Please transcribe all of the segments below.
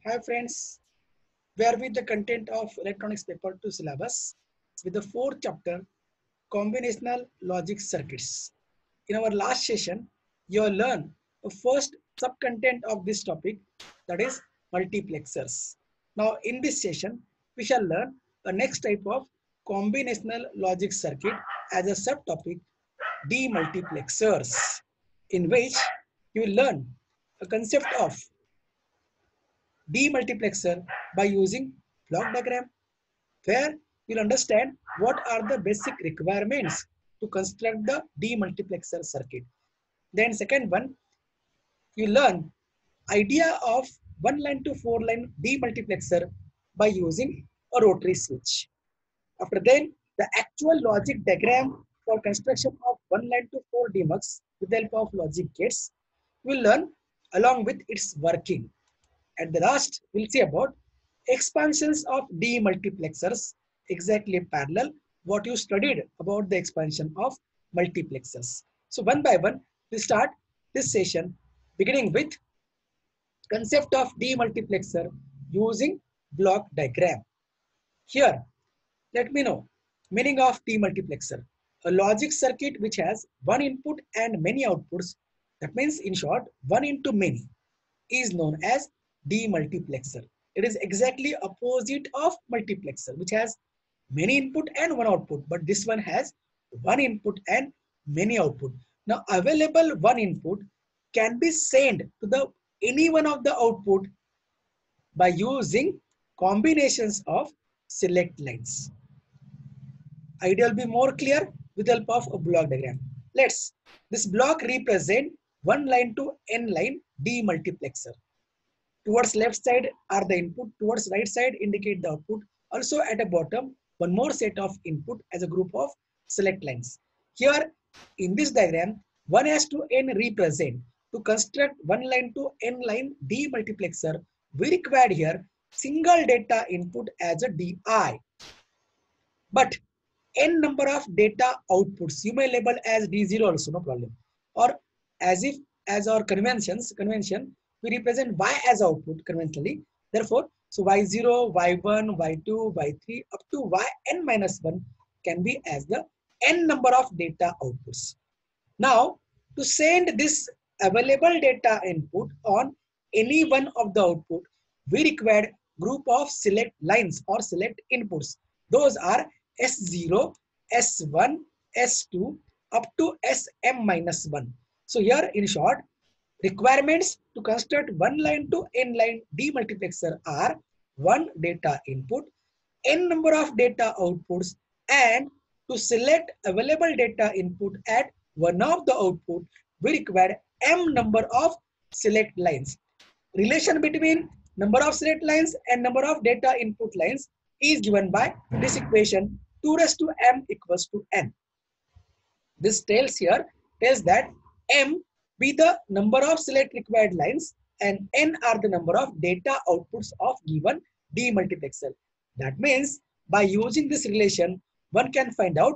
Hi friends, we are with the content of electronics paper 2 syllabus with the fourth chapter, combinational logic circuits. In our last session, you will learn the first sub-content of this topic, that is multiplexers. Now in this session, we shall learn the next type of combinational logic circuit as a subtopic, demultiplexers, in which you will learn a concept of demultiplexer by using block diagram, where you'll understand what are the basic requirements to construct the demultiplexer circuit. Then second one, you learn idea of one line to four line demultiplexer by using a rotary switch. After then, the actual logic diagram for construction of one line to four demux with the help of logic gates, we'll learn along with its working. At the last, we'll see about expansions of demultiplexers, exactly parallel what you studied about the expansion of multiplexers. So one by one, we start this session beginning with concept of demultiplexer using block diagram. Here, let me know meaning of demultiplexer. A logic circuit which has one input and many outputs, that means in short, one into many, is known as demultiplexer. It is exactly opposite of multiplexer, which has many input and one output, but this one has one input and many output. Now available one input can be sent to the any one of the output by using combinations of select lines. Idea will be more clear with the help of a block diagram. This block represent one line to n line demultiplexer. Towards left side are the input, towards right side indicate the output. Also at the bottom, one more set of input as a group of select lines. Here in this diagram, 1 has to n represent. To construct one line to n line demultiplexer, we required here single data input as a di. But n number of data outputs, you may label as d0 also, no problem. Or as if as our convention, we represent y as output conventionally. Therefore, so y0, y1, y2, y3 up to yn minus 1 can be as the n number of data outputs. Now, to send this available data input on any one of the output, we required group of select lines or select inputs. Those are S0, S1, S2 up to Sm minus 1. So here in short, requirements to construct one line to n line demultiplexer are one data input, n number of data outputs, and to select available data input at one of the output, we require m number of select lines. Relation between number of select lines and number of data input lines is given by this equation 2 raised to m equals to n. This tells that m be the number of select required lines and n are the number of data outputs of given demultiplexer. That means by using this relation, one can find out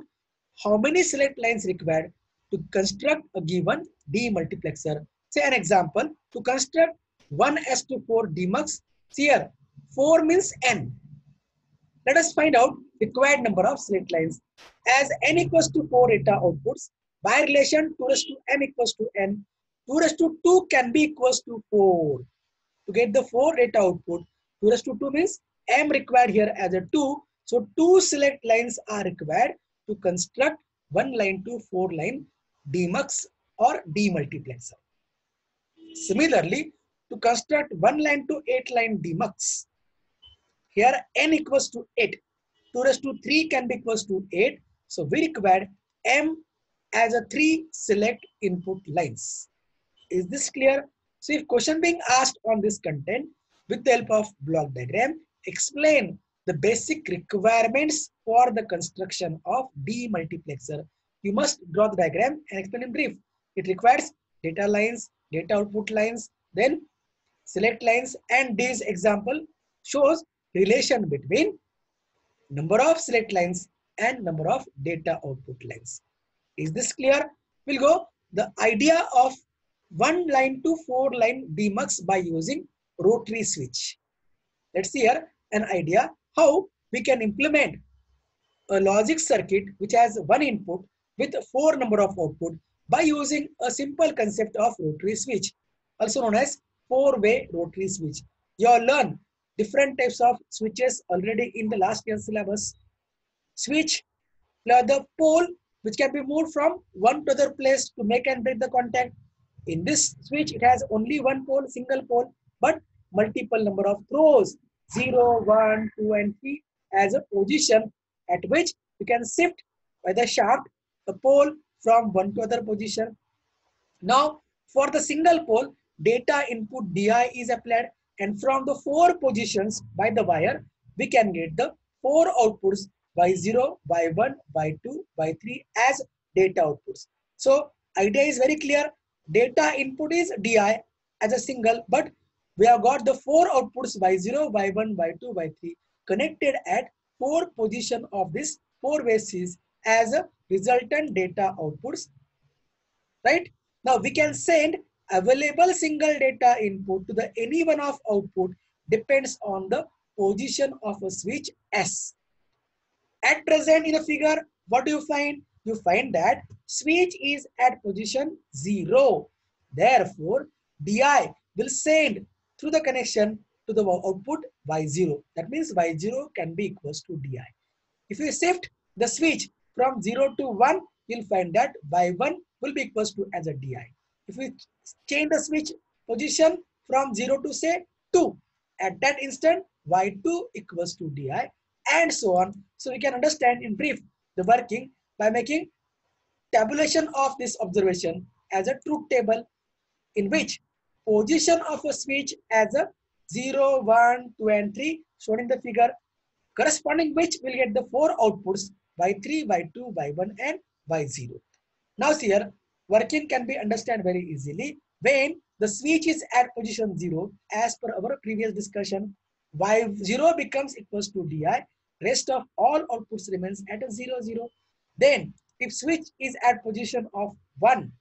how many select lines required to construct a given demultiplexer. Say an example, to construct 1:4 demux, here 4 means n. Let us find out required number of select lines. As n equals to 4 data outputs, by relation 2 raised to m equals to n, 2 raised to 2 can be equals to 4. To get the 4 data output, 2 raised to 2 means m required here as a 2. So 2 select lines are required to construct one line to 4 line demux or demultiplexer. Similarly, to construct one line to 8 line demux, here n equals to 8. 2 raised to 3 can be equals to 8. So we require m as a 3 select input lines. Is this clear? So if question being asked on this content, with the help of block diagram, explain the basic requirements for the construction of demultiplexer. You must draw the diagram and explain in brief. It requires data lines, data output lines, then select lines, and this example shows relation between number of select lines and number of data output lines. Is this clear? We'll go the idea of one line to four line demux by using rotary switch. Let's see here an idea how we can implement a logic circuit which has one input with four number of output by using a simple concept of rotary switch, also known as four-way rotary switch. You all learn different types of switches already in the last year syllabus. Switch, the pole which can be moved from one to other place to make and break the contact. In this switch, it has only one pole, single pole, but multiple number of throws, 0, 1, 2, and 3 as a position at which we can shift by the shaft the pole from one to other position. Now, for the single pole, data input DI is applied, and from the four positions by the wire, we can get the four outputs Y0, Y1, Y2, Y3 as data outputs. So, idea is very clear. Data input is DI as a single, but we have got the four outputs Y0, Y1, Y2, Y3 connected at four position of this four-way series as a resultant data outputs, right? Now we can send available single data input to the any one of output depends on the position of a switch S. At present in the figure, what do you find? You find that switch is at position 0. Therefore, DI will send through the connection to the output Y0. That means Y0 can be equals to DI. If you shift the switch from 0 to 1, you'll find that Y1 will be equals to as a DI. If we change the switch position from 0 to say 2, at that instant Y2 equals to DI and so on. So we can understand in brief the working by making tabulation of this observation as a truth table in which position of a switch as a 0, 1, 2 and 3 shown in the figure, corresponding which will get the four outputs Y3, Y2, Y1 and Y0. Now here working can be understood very easily. When the switch is at position 0, as per our previous discussion, Y0 becomes equals to DI, rest of all outputs remains at a 0, 0. Then if switch is at position of 1,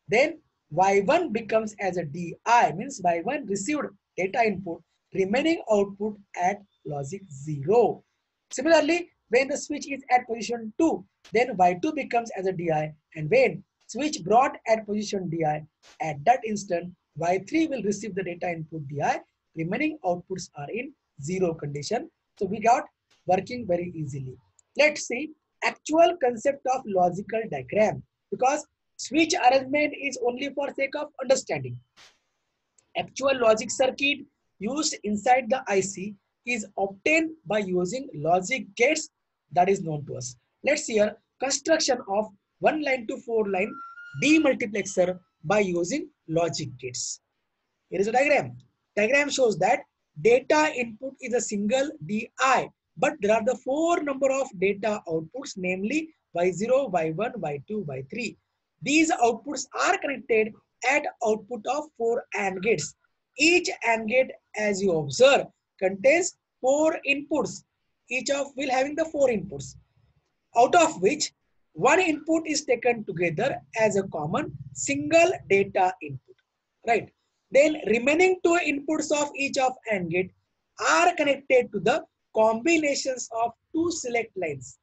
then Y1 becomes as a DI, means Y1 received data input, remaining output at logic 0. Similarly, when the switch is at position 2, then Y2 becomes as a DI, and when switch brought at position DI, at that instant Y3 will receive the data input DI, remaining outputs are in 0 condition. So we got working very easily. Let's see actual concept of logical diagram, because switch arrangement is only for sake of understanding. Actual logic circuit used inside the IC is obtained by using logic gates that is known to us. Let's see here construction of 1 line to 4 line demultiplexer by using logic gates. Here is a diagram. Diagram shows that data input is a single DI, but there are the four number of data outputs, namely Y0, Y1, Y2, Y3. These outputs are connected at output of 4 AND gates. Each AND gate, as you observe, contains 4 inputs. Each of will having the 4 inputs, out of which one input is taken together as a common single data input, right? Then remaining 2 inputs of each of AND gate are connected to the combinations of 2 select lines,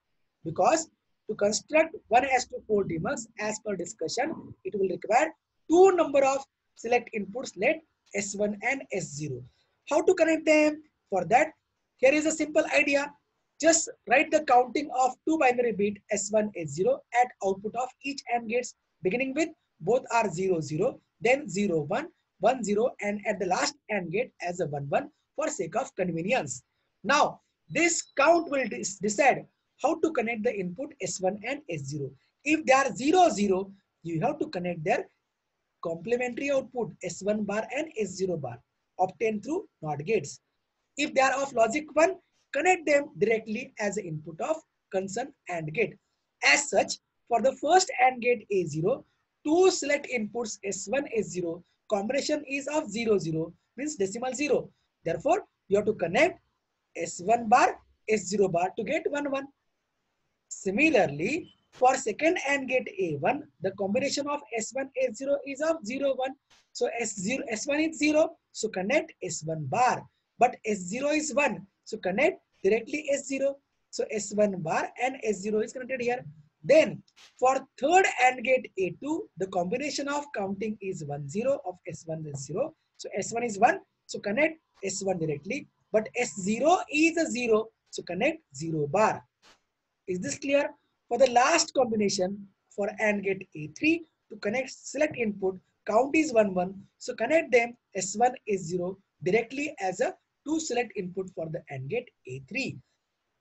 because to construct 1:4 demux as per discussion, it will require 2 number of select inputs, let S1 and S0. How to connect them? For that, here is a simple idea. Just write the counting of 2 binary bit S1, S0 at output of each AND gates, beginning with both are 0, 0, then 0, 1, 1, 0, and at the last AND gate as a 1, 1 for sake of convenience. Now, this count will decide how to connect the input S1 and S0. If they are 0, 0, you have to connect their complementary output S1 bar and S0 bar obtained through NOT gates. If they are of logic 1, connect them directly as the input of concerned AND gate. As such, for the first AND gate A0, 2 select inputs S1, S0, combination is of 0, 0, means decimal 0. Therefore, you have to connect S1 bar, S0 bar to get 1, 1. Similarly, for second AND gate A1, the combination of S1, S0 is of 0, 1. So S0, S1 is 0, so connect S1 bar. but S0 is 1. So connect directly S0. So S1 bar and S0 is connected here. Then for third AND gate A2, the combination of counting is 1 0 of S1 is 0. So S1 is 1. So connect S1 directly. But S0 is a 0. So connect 0 bar. Is this clear? For the last combination for AND gate A3 to connect select input, count is 1 1. So connect them S1 S0 directly as a to select input for the AND gate A3.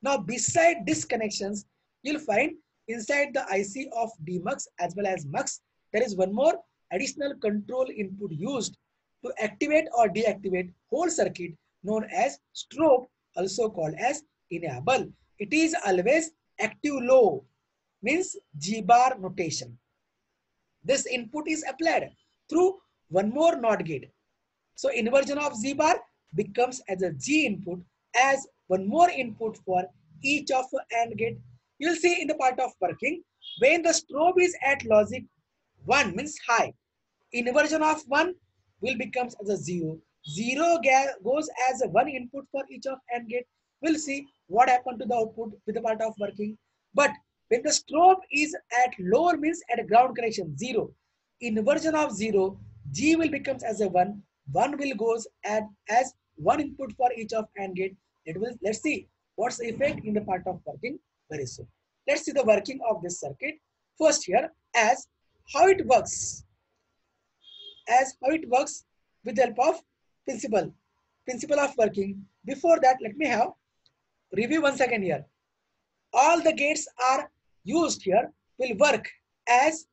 Now beside disconnections, you'll find inside the IC of DMUX as well as MUX, there is one more additional control input used to activate or deactivate whole circuit known as strobe, also called as enable. It is always active low, means G bar notation. This input is applied through one more NOT gate. So inversion of Z bar becomes as a G input as one more input for each of AND gate. You'll see in the part of working, when the strobe is at logic 1 means high, inversion of 1 will becomes as a 0. 0 goes as a 1 input for each of AND gate. We'll see what happened to the output with the part of working. But when the strobe is at lower means at a ground connection 0, inversion of 0, G will becomes as a 1. 1 will goes at as 1 input for each of AND gate. Let's see what's the effect in the part of working very soon. Let's see the working of this circuit. First here as how it works. As how it works with the help of principle of working. Before that, let me have review once again here. All the gates are used here will work as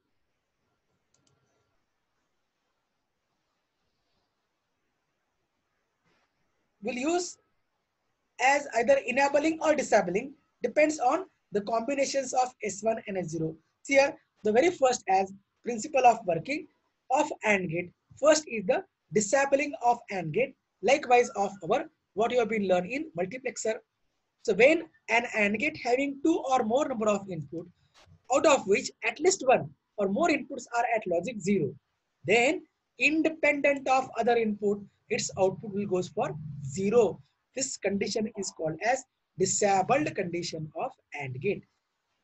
will use as either enabling or disabling, depends on the combinations of S1 and S0. Here the very first as principle of working of AND gate. First is the disabling of AND gate, likewise of our what you have been learned in multiplexer. So when an AND gate having two or more number of input, out of which at least one or more inputs are at logic 0, then independent of other input, its output will goes for 0. This condition is called as disabled condition of AND gate.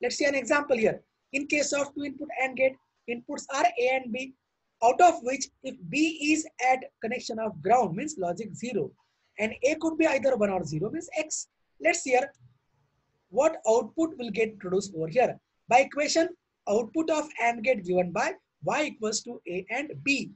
Let's see an example here. In case of two input AND gate, inputs are A and B, out of which if B is at connection of ground means logic 0 and A could be either 1 or 0 means X. Let's see here what output will get produced over here. By equation, output of AND gate given by Y equals to A and B.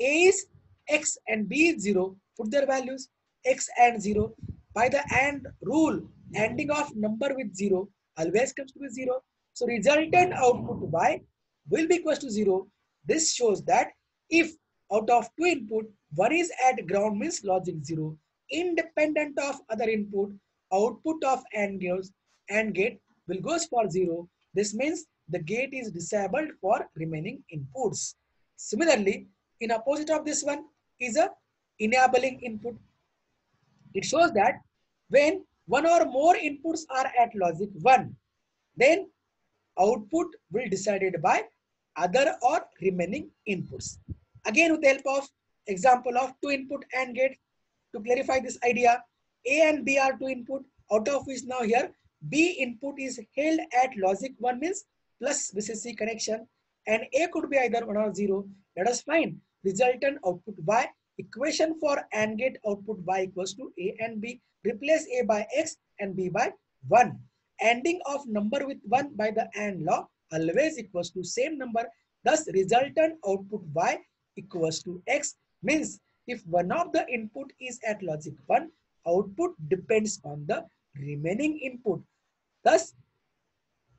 A is X and B is 0. Put their values X and 0. By the AND rule, ANDing of number with 0 always comes to be 0. So resultant output Y will be equals to 0. This shows that if out of two input, one is at ground means logic 0. Independent of other input, output of AND gate will goes for 0. This means the gate is disabled for remaining inputs. Similarly, in opposite of this one is a enabling input. It shows that when one or more inputs are at logic 1, then output will decided by other or remaining inputs. Again with the help of example of two input AND gate, to clarify this idea, A and B are two input, out of which now here B input is held at logic 1 means plus VCC connection and A could be either 1 or 0. Let us find resultant output Y. Equation for AND gate output Y equals to A and B. Replace A by X and B by 1. ANDing of number with 1 by the AND law always equals to same number. Thus resultant output Y equals to X means if one of the input is at logic 1, output depends on the remaining input. Thus,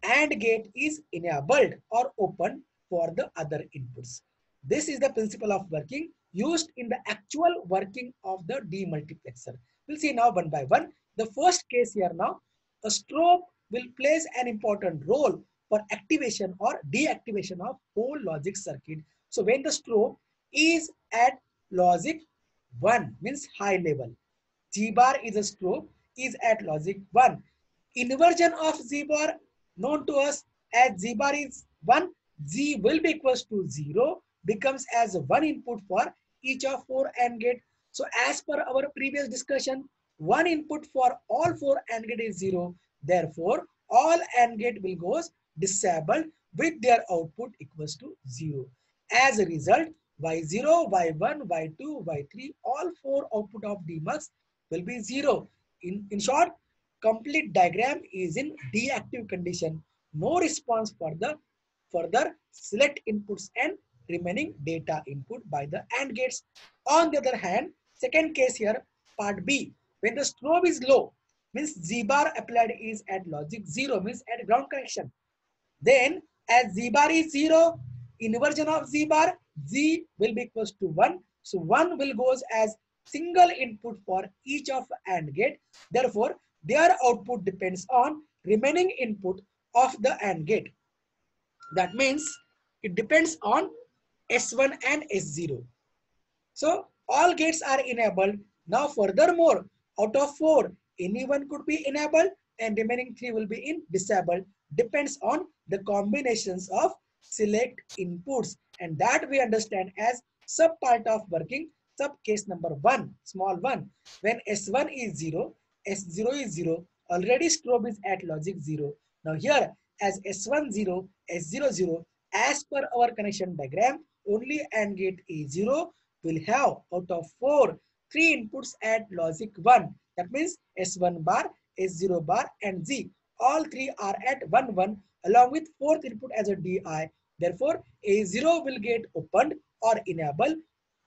AND gate is enabled or open for the other inputs. This is the principle of working used in the actual working of the demultiplexer. We'll see now one by one. The first case here now, a strobe will plays an important role for activation or deactivation of whole logic circuit. So when the strobe is at logic 1 means high level, G bar is a strobe is at logic 1. Inversion of Z bar known to us as Z bar is 1, Z will be equals to 0, becomes as one input for each of 4 AND gate. So as per our previous discussion, one input for all four AND gate is 0. Therefore, all AND gate will goes disabled with their output equals to 0. As a result, Y0, Y1, Y2, Y3, all four output of DMUX will be 0. In short, complete diagram is in deactive condition. No response for the further select inputs and remaining data input by the AND gates. On the other hand, second case here, part B, when the strobe is low, means Z bar applied is at logic 0, means at ground connection. Then as Z bar is 0, inversion of Z bar, Z will be equals to 1. So 1 will goes as single input for each of AND gate. Therefore, their output depends on remaining input of the AND gate. That means it depends on S1 and S0. So all gates are enabled. Now furthermore, out of 4, any one could be enabled and remaining 3 will be in disabled. Depends on the combinations of select inputs, and that we understand as sub part of working sub case number 1, small 1. When S1 is 0, S0 is 0, already strobe is at logic 0. Now here as S1 0, S0 0, as per our connection diagram, only AND gate A0 will have out of 4, 3 inputs at logic 1. That means S1 bar, S0 bar and Z. All 3 are at 1 1 along with 4th input as a DI. Therefore, A0 will get opened or enabled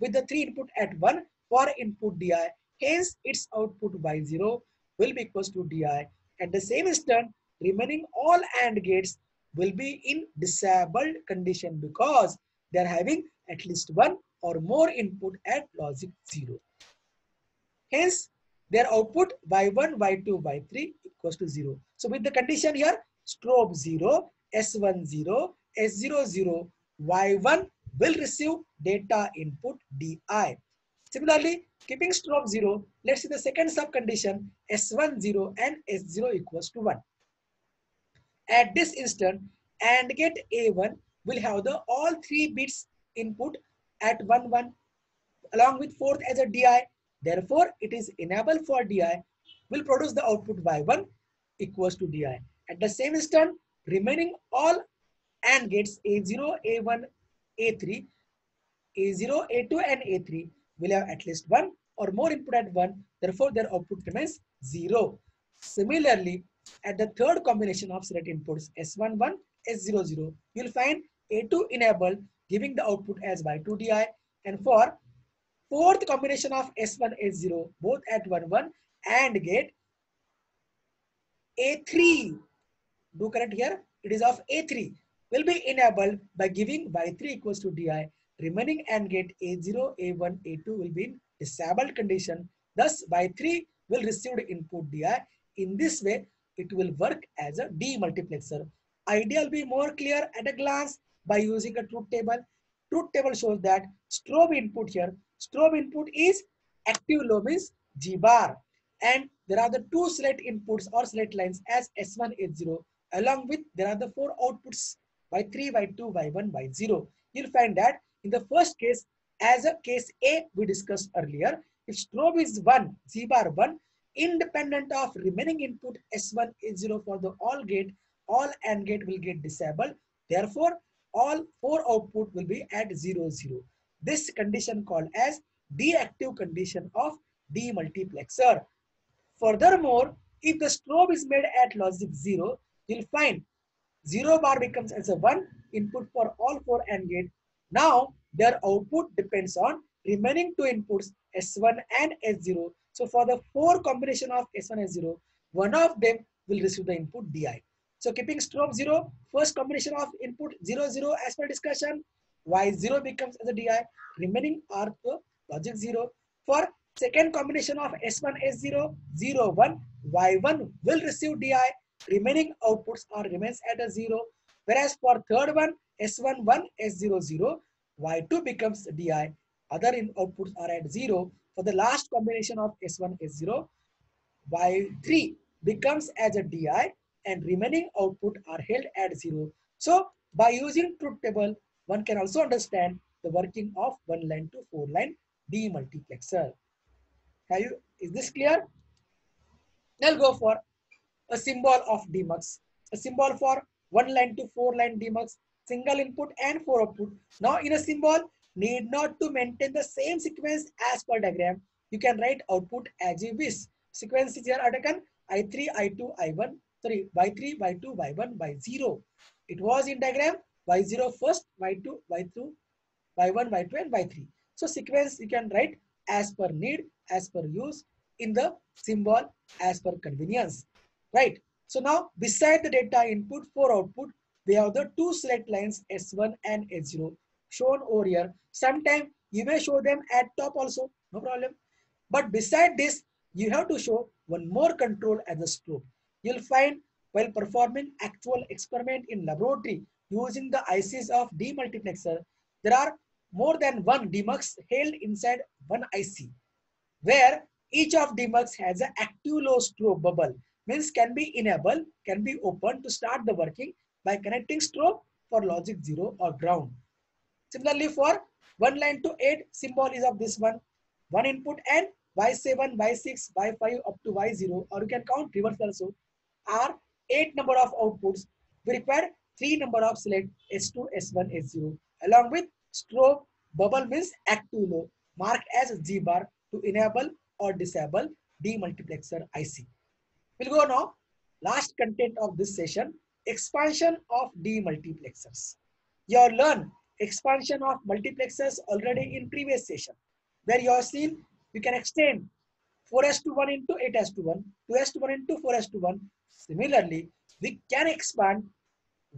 with the 3 input at 1 for input DI. Hence, its output Y0 will be equals to DI. At the same instant, remaining all AND gates will be in disabled condition because they are having at least one or more input at logic 0. Hence, their output Y1, Y2, Y3 equals to 0. So with the condition here, strobe 0, S1 0, S0 0, Y1 will receive data input DI. Similarly, keeping strobe 0, let's see the second sub condition, S1 0 and S0 equals to 1. At this instant, AND gate A1 will have the all 3 bits input at 1 1 along with 4th as a DI. Therefore, it is enabled for DI will produce the output Y1 equals to DI. At the same instant, remaining all AND gates A0, A1, A3, A0, A2 and A3 will have at least one or more input at 1. Therefore, their output remains 0. Similarly, at the third combination of select inputs S11, S00, you will find A2 enabled giving the output as Y2DI, and for fourth combination of S1, S0 both at 1 1 and gate A3, do correct here, it is of A3 will be enabled by giving Y3 equals to DI. Remaining AND gate A0, A1, A2 will be in disabled condition. Thus, Y3 will receive the input DI. In this way, it will work as a demultiplexer. Idea will be more clear at a glance by using a truth table. Truth table shows that strobe input here, strobe input is active low means G bar. And there are the 2 select inputs or select lines as S1, S0. Along with there are the 4 outputs Y3, Y2, Y1, Y0. You'll find that in the first case, as a case A we discussed earlier, if strobe is 1, Z bar 1, independent of remaining input S1, S0 for the all gate, all AND gate will get disabled. Therefore, all 4 output will be at 0, 0. This condition called as deactive condition of demultiplexer. Furthermore, if the strobe is made at logic 0, you'll find 0 bar becomes as a 1 input for all 4 AND gate. Now, their output depends on remaining 2 inputs S1 and S0. So, for the 4 combination of S1 and S0, one of them will receive the input DI. So, keeping strobe 0, first combination of input 0, 0 as per discussion, Y0 becomes as a DI, remaining are the logic 0. For second combination of S1, S0, 0, 1, Y1 will receive DI, remaining outputs are remains at a 0. Whereas for third one, S1, 1, S0, 0, Y2 becomes DI, other outputs are at 0. For the last combination of S1, S0, Y3 becomes as a DI and remaining output are held at 0. So by using truth table, one can also understand the working of 1 line to 4 line demultiplexer. Is this clear? Now go for a symbol of demux. A symbol for 1 line to 4 line demux, single input and 4 output. Now in a symbol, need not to maintain the same sequence as per diagram. You can write output as you wish. Sequences here are taken I3, I2, I1, sorry, Y3, Y2, Y1, Y0. It was in diagram Y0 first, Y2, Y2, Y1, Y2 and Y3. So sequence you can write as per need, as per use, in the symbol as per convenience. Right. So now beside the data input for output, we have the two select lines S1 and S0 shown over here. Sometimes you may show them at top also, no problem. But beside this, you have to show one more control as a strobe. You'll find while performing actual experiment in laboratory using the ICs of demultiplexer, there are more than one demux held inside one IC, where each of demux has an active low strobe bubble, means can be enabled, can be opened to start the working by connecting strobe for logic 0 or ground. Similarly, for 1 line to 8 symbol is of this one input and Y7, Y6, Y5 up to Y0, or you can count reverse also, are 8 number of outputs. We require 3 number of select S2, S1, S0 along with strobe bubble means active low marked as G bar to enable or disable demultiplexer IC. We'll go now. Last content of this session, expansion of demultiplexers. You have learned expansion of multiplexers already in previous session, where you have seen you can extend 4:1 into 8:1, 2:1 into 4:1. Similarly, we can expand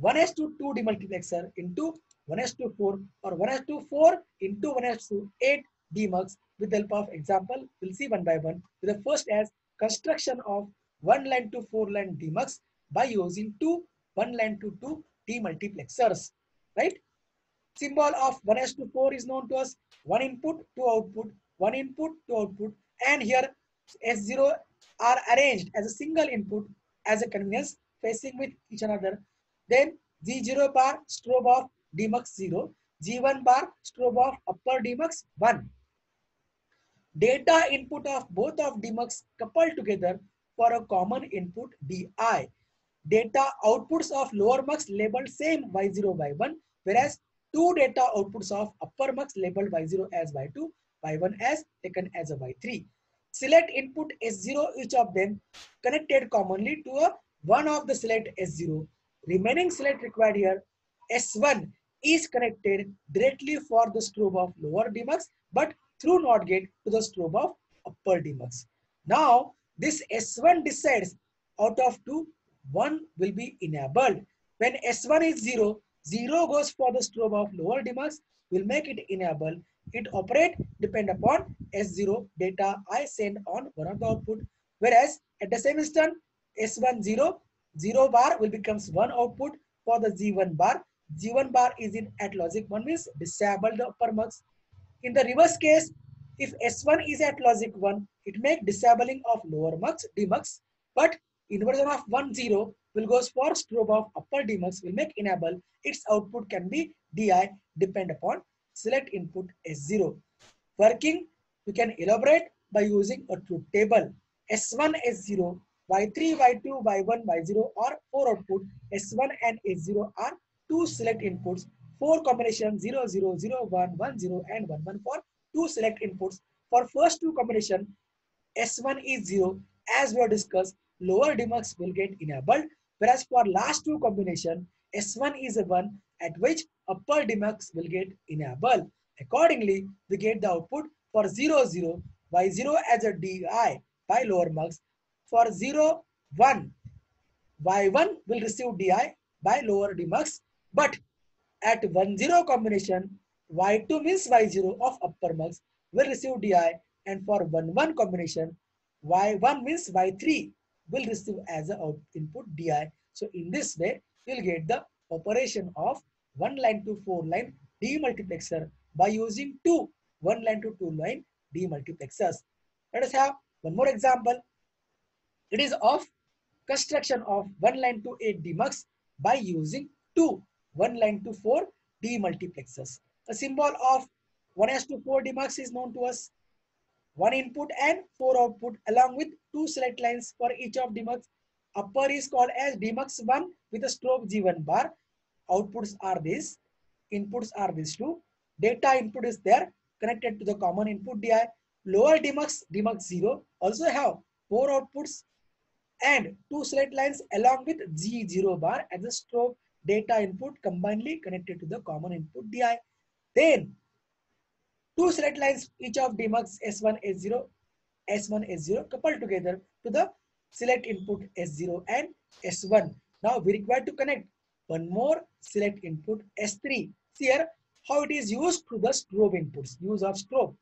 1:2 demultiplexer into 1:4 or 1:4 into 1:8 demux with the help of example. We'll see one by one. With the first as construction of 1 line to 4 line demux by using two 1 line to 2 demultiplexers. Right? Symbol of 1:4 is known to us 1 input, 2 output, 1 input, 2 output, and here S0 are arranged as a single input as a convenience facing with each another. Then G0 bar strobe of demux 0, G1 bar strobe of upper demux 1. Data input of both of demux coupled together for a common input DI. Data outputs of lower mux labeled same Y0, Y1, whereas two data outputs of upper mux labeled Y0 as Y2, Y1 as taken as a Y3. Select input S0, each of them connected commonly to a one of the select S0. Remaining select required here, S1 is connected directly for the strobe of lower demux, but through NOT gate to the strobe of upper demux. Now, this S1 decides out of two, 1 will be enabled. When S1 is 0, 0 goes for the strobe of lower demux, will make it enable. It operate depend upon S0 data I send on one of the output. Whereas at the same instant, S1 0, 0 bar will becomes 1 output for the G1 bar. G1 bar is in at logic 1 means disable the upper mux. In the reverse case, if S1 is at logic 1, it make disabling of lower mux, demux, but inversion of 1, 0 will goes for strobe of upper demux will make enable. Its output can be DI depend upon select input S0. Working, we can elaborate by using a truth table. S1, S0, Y3, Y2, Y1, Y0 are 4 output. S1 and S0 are 2 select inputs. 4 combination 0, 0, 0, 1, 1, 0 and 1, 1 for 2 select inputs. For first two combination, S1 is 0. As we have discussed, lower demux will get enabled. Whereas for last two combination, S1 is a 1 at which upper demux will get enabled. Accordingly, we get the output for 0, 0, Y0 as a DI by lower mux. For 0, 1, Y1 will receive DI by lower demux. But at 1, 0 combination, Y2 means Y0 of upper mux will receive DI, and for 1, 1 combination, Y1 means Y3 will receive as an input DI. So in this way, you'll get the operation of 1 line to 4 line demultiplexer by using two 1 line to 2 line demultiplexers. Let us have one more example. It is of construction of 1 line to 8 demux by using two 1 line to 4 demultiplexers. A symbol of 1:4 demux is known to us. one input and four output along with two select lines for each of demux. Upper is called as demux1 with a strobe G1 bar. Outputs are these. Inputs are these two. Data input is there connected to the common input DI. Lower demux0 also have four outputs and two select lines along with G0 bar as a strobe data input combinedly connected to the common input DI. Then two select lines each of demux S1, S0, S1, S0 coupled together to the select input S0 and S1. Now we require to connect one more select input S3. See here how it is used to the strobe inputs. Use of strobe.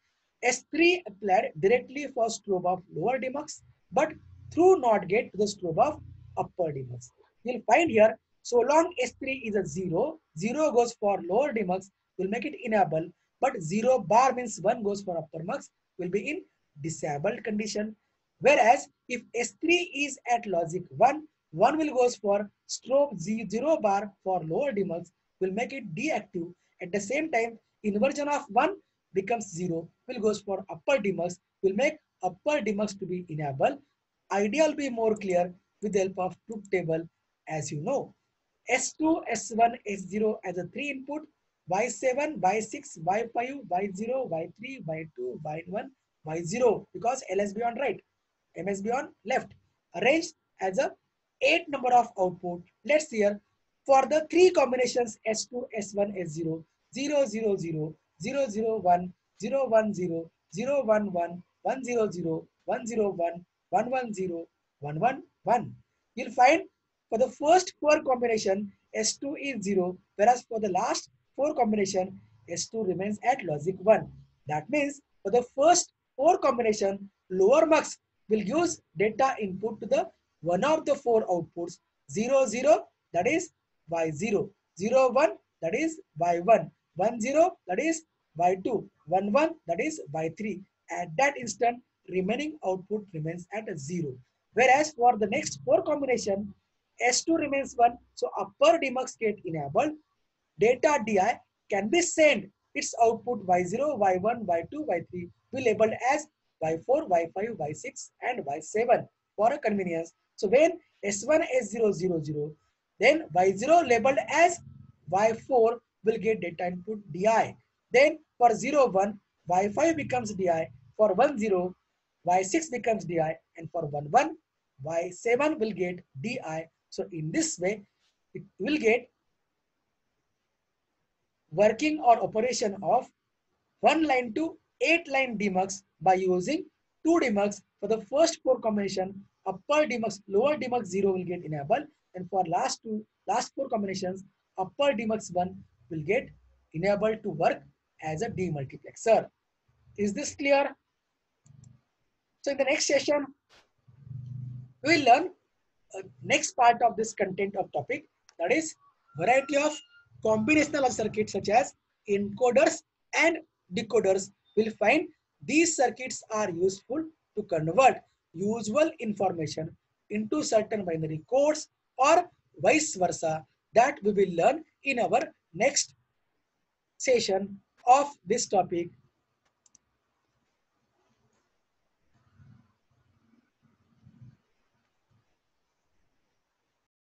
S3 applied directly for strobe of lower demux but through NOT gate to the strobe of upper demux. You'll find here so long S3 is a 0, 0 goes for lower demux, will make it enable, but 0 bar means 1 goes for upper mux, will be in disabled condition. Whereas if S3 is at logic 1, 1 will goes for strobe 0 bar for lower demux, will make it deactive. At the same time, inversion of 1 becomes 0, will goes for upper demux, will make upper demux to be enabled. Idea will be more clear with the help of truth table as you know. S2, S1, S0 as a 3 input, Y7, Y6, Y5, Y0, Y3, Y2, Y1, Y0 because LSB on right, MSB on left. Arranged as a 8 number of output. Let's see here. For the three combinations S2, S1, S0, 0, 0, 0, 0, 0, 1, 0, 1, 0, 0, 1, 1, 1, 0, 0, 1, 0, 1, 1, 1, 0, 1, 1, 1. You'll find for the first four combination, S2 is 0, whereas for the last four combination, S2 remains at logic 1. That means for the first four combination, lower mux will use data input to the one of the four outputs 0, 0 that is Y0, 0, 1 that is Y1, 1, 0 that is Y2, 1, 1 that is Y3. At that instant, remaining output remains at a 0. Whereas for the next four combination, S2 remains 1, so upper demux get enabled. Data DI can be sent its output Y0, Y1, Y2, Y3 be labeled as Y4, Y5, Y6 and Y7 for a convenience. So when S1, S0, 0, then Y0 labeled as Y4 will get data input DI. Then for 0, 1, Y5 becomes DI. For 1, 0, Y6 becomes DI. And for 1, 1, Y7 will get DI. So in this way, it will get working or operation of 1 line to 8 line demux by using 2 demux for the first four combination. Upper demux, lower demux 0 will get enabled, and for last four combinations, upper demux 1 will get enabled to work as a demultiplexer. Is this clear? So in the next session, we will learn next part of this content of topic, that is variety of combinational circuits such as encoders and decoders. Will find these circuits are useful to convert usual information into certain binary codes or vice versa, that we will learn in our next session of this topic.